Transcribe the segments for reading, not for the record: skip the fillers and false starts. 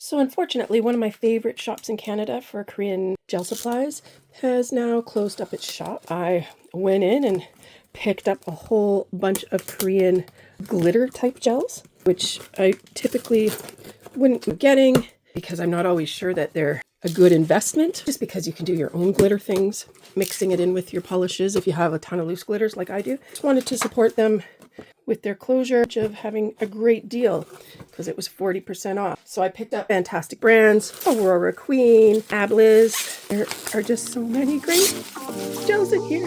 So unfortunately, one of my favorite shops in Canada for Korean gel supplies has now closed up its shop. I went in and picked up a whole bunch of Korean glitter type gels, which I typically wouldn't be getting because I'm not always sure that they're a good investment, just because you can do your own glitter things, mixing it in with your polishes if you have a ton of loose glitters like I do. Just wanted to support them with their closure of having a great deal because it was 40% off. So I picked up fantastic brands, Aurora Queen, Ablliz. There are just so many great gels in here.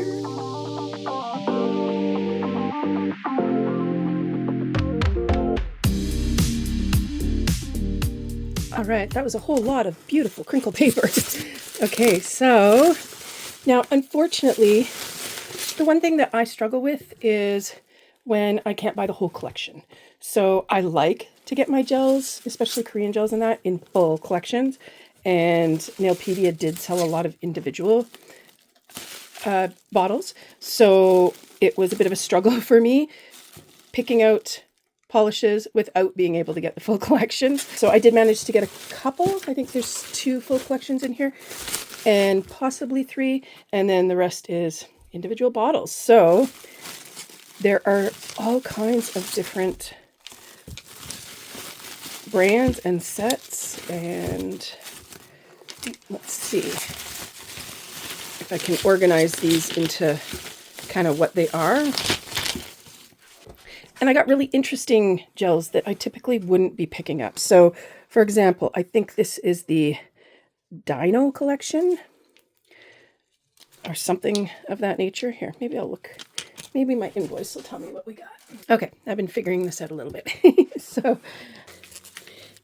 All right, that was a whole lot of beautiful crinkle paper. Okay, so now unfortunately, the one thing that I struggle with is when I can't buy the whole collection. So I like to get my gels, especially Korean gels and that, in full collections. And Nailpedia did sell a lot of individual bottles. So it was a bit of a struggle for me picking out polishes without being able to get the full collection. So I did manage to get a couple. I think there's 2 full collections in here and possibly 3. And then the rest is individual bottles. So there are all kinds of different brands and sets, and let's see if I can organize these into kind of what they are. And I got really interesting gels that I typically wouldn't be picking up. So, for example, I think this is the Dino collection or something of that nature. Here, maybe I'll look. Maybe my invoice will tell me what we got. Okay, I've been figuring this out a little bit. So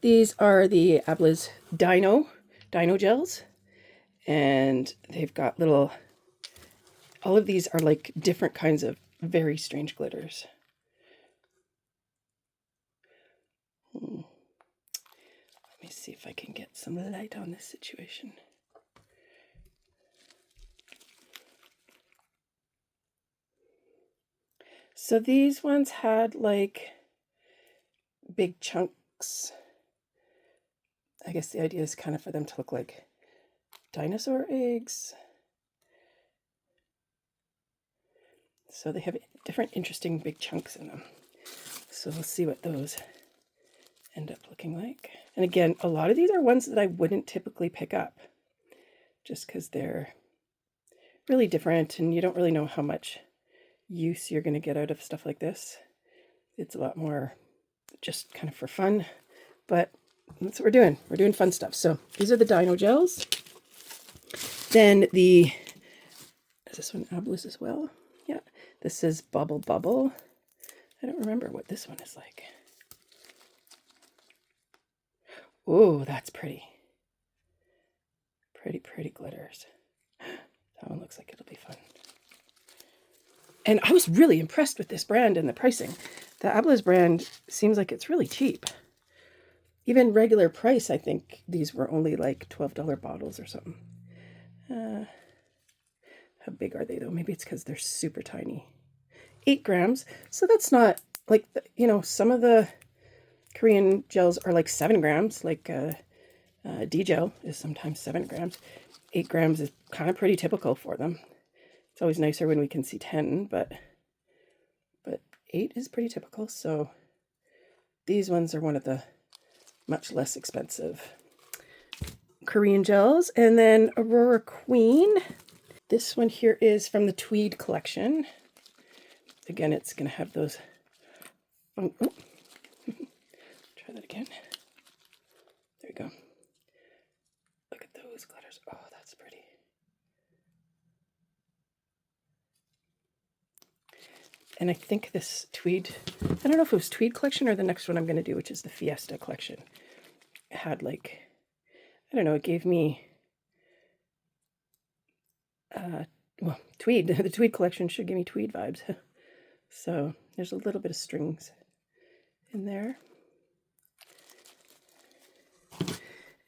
these are the Ablliz Dino gels. And they've got little, all of these are like different kinds of very strange glitters. Let me see if I can get some light on this situation. So these ones had like big chunks. I guess the idea is kind of for them to look like dinosaur eggs. So they have different interesting big chunks in them. So we'll see what those end up looking like. And again, a lot of these are ones that I wouldn't typically pick up just because they're really different and you don't really know how much use you're going to get out of stuff like this. It's a lot more just kind of for fun, but that's what we're doing. We're doing fun stuff. So these are the Dino gels. Then is this one Ablliz as well? Yeah, this is Bubble Bubble. I don't remember what this one is like. Oh, that's pretty. Pretty glitters. That one looks like it'll be fun. And I was really impressed with this brand and the pricing. The Ablliz brand seems like it's really cheap. Even regular price, I think these were only like $12 bottles or something. How big are they though? Maybe it's because they're super tiny. 8 grams. So that's not like, some of the Korean gels are like 7 grams, like D-gel is sometimes 7 grams. 8 grams is kind of pretty typical for them. It's always nicer when we can see 10, but 8 is pretty typical. So these ones are one of the much less expensive Korean gels. And then Aurora Queen. This one here is from the Tweed collection. Again, it's going to have those. Try that again. There you go. Look at those glitters. Oh, that's pretty. And I think this Tweed, I don't know if it was Tweed collection or the next one I'm going to do, which is the Fiesta collection. It had like, I don't know, it gave me, Tweed. The Tweed collection should give me Tweed vibes. So there's a little bit of strings in there.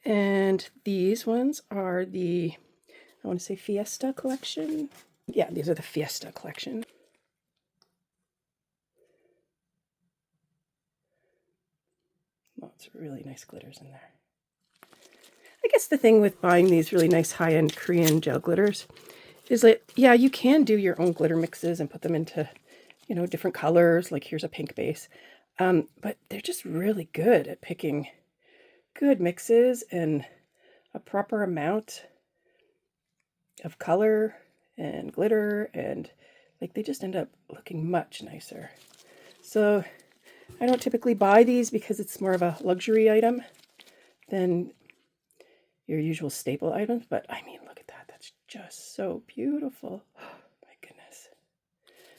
And these ones are the, I want to say Fiesta collection. Yeah, these are the Fiesta collection. Lots of really nice glitters in there. guess the thing with buying these really nice high-end Korean gel glitters is like, yeah, you can do your own glitter mixes and put them into, you know, different colors. Like here's a pink base. But they're just really good at picking good mixes and a proper amount of color and glitter, and like they just end up looking much nicer. So I don't typically buy these because it's more of a luxury item than your usual staple items, but I mean, look at that. That's just so beautiful. Oh, my goodness.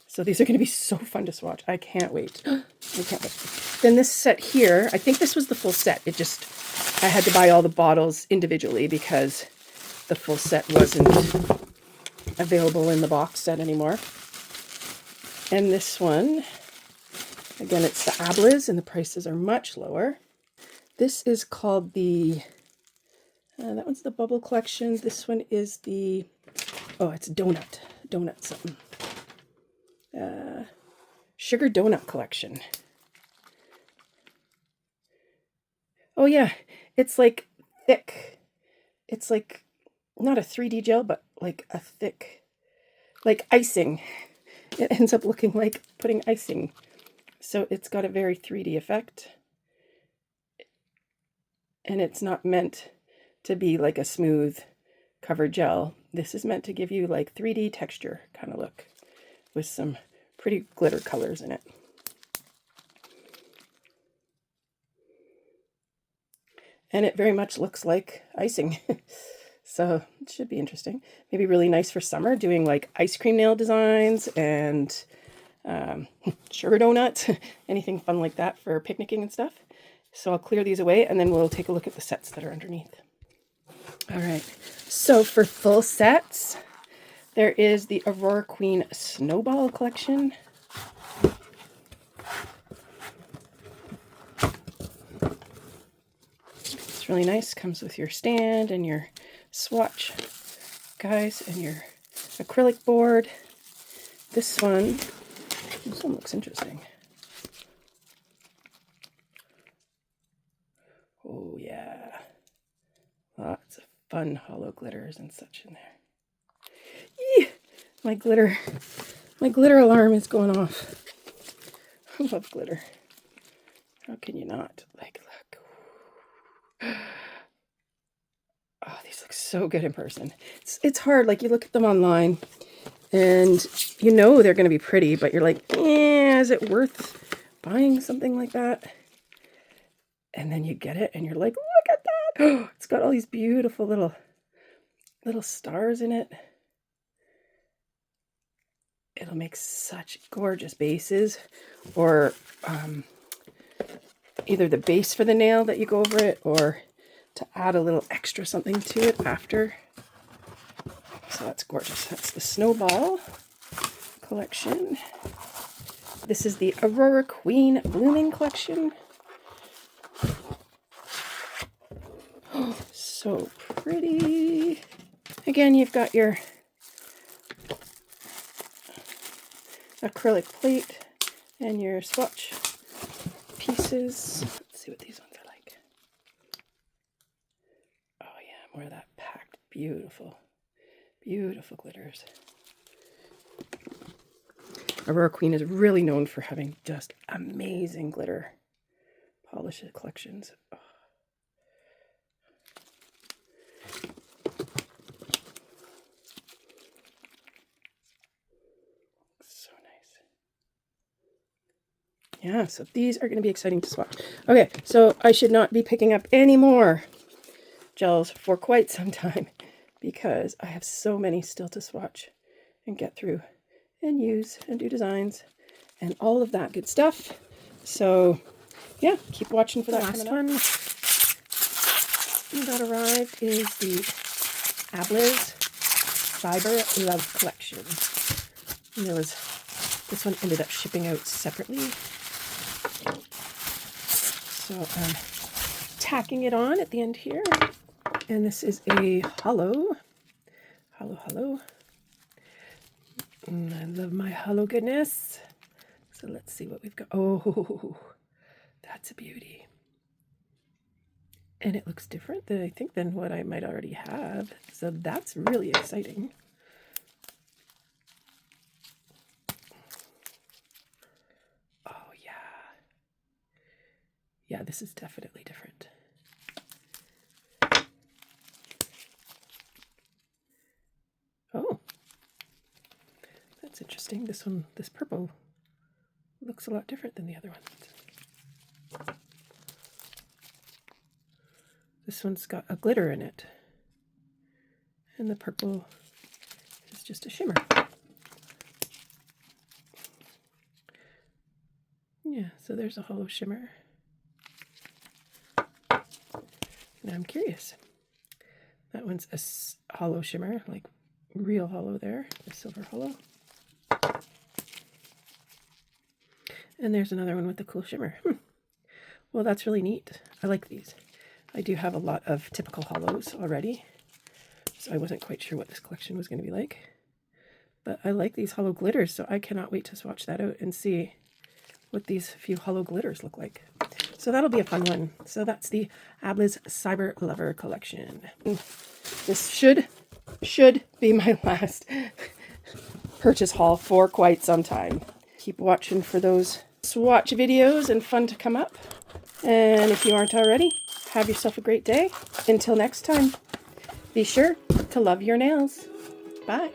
So these are going to be so fun to swatch. I can't wait. I can't wait. Then this set here, I think this was the full set. It just, I had to buy all the bottles individually because the full set wasn't available in the box set anymore. And this one, again, it's the Ablliz, and the prices are much lower. This is called the, that one's the Bubble Collection. This one is the, oh, it's Donut something. Sugar Donut Collection. Oh yeah, it's like thick. It's like not a 3D gel, but like a thick, like icing. It ends up looking like putting icing. So it's got a very 3D effect. And it's not meant to be like a smooth covered gel. This is meant to give you like 3D texture kind of look with some pretty glitter colors in it. And it very much looks like icing. So it should be interesting. Maybe really nice for summer, doing like ice cream nail designs and sugar donuts, anything fun like that for picnicking and stuff. So I'll clear these away and then we'll take a look at the sets that are underneath. All right, so for full sets, there is the Aurora Queen Snowball Collection. It's really nice. Comes with your stand and your swatch guys and your acrylic board. This one looks interesting. Oh yeah, lots of fun hollow glitters and such in there. Eee! My glitter alarm is going off. I love glitter. How can you not? Like, look. Oh, these look so good in person. It's hard. Like, you look at them online and you know they're going to be pretty, but you're like, is it worth buying something like that? And then you get it and you're like, look at that. Oh, it's got all these beautiful little stars in it. It'll make such gorgeous bases, or either the base for the nail that you go over it, or to add a little extra something to it after. So that's gorgeous. That's the Snowball Collection. This is the Aurora Queen Blooming Collection. Oh, so pretty. Again, you've got your acrylic plate and your swatch pieces. Let's see what these ones are like. Oh yeah, more of that packed, beautiful, beautiful glitters. Aurora Queen is really known for having just amazing glitter polish collections. Oh. So nice. Yeah, so these are going to be exciting to swatch. Okay, so I should not be picking up any more gels for quite some time because I have so many still to swatch and get through and use and do designs and all of that good stuff. So yeah, keep watching for that. The last one that arrived is the Ablliz Fiber Love Collection. And there was, this one ended up shipping out separately. So I'm tacking it on at the end here. And this is a hollow. I love my hollow goodness. So let's see what we've got. Oh, that's a beauty. And it looks different than I think than what I might already have. So that's really exciting. Oh yeah. Yeah, this is definitely different. Oh, that's interesting. This one, this purple, looks a lot different than the other ones. This one's got a glitter in it. And the purple is just a shimmer. Yeah, so there's a hollow shimmer. Now I'm curious. That one's a hollow shimmer, like real hollow there, the silver hollow. And there's another one with a cool shimmer. Well, that's really neat. I like these. I do have a lot of typical hollows already, so I wasn't quite sure what this collection was going to be like. But I like these hollow glitters, so I cannot wait to swatch that out and see what these few hollow glitters look like. So that'll be a fun one. So that's the Ablliz Cyber Lover collection. This should be my last purchase haul for quite some time. Keep watching for those swatch videos and fun to come up. And if you aren't already, have yourself a great day. Until next time, be sure to love your nails. Bye.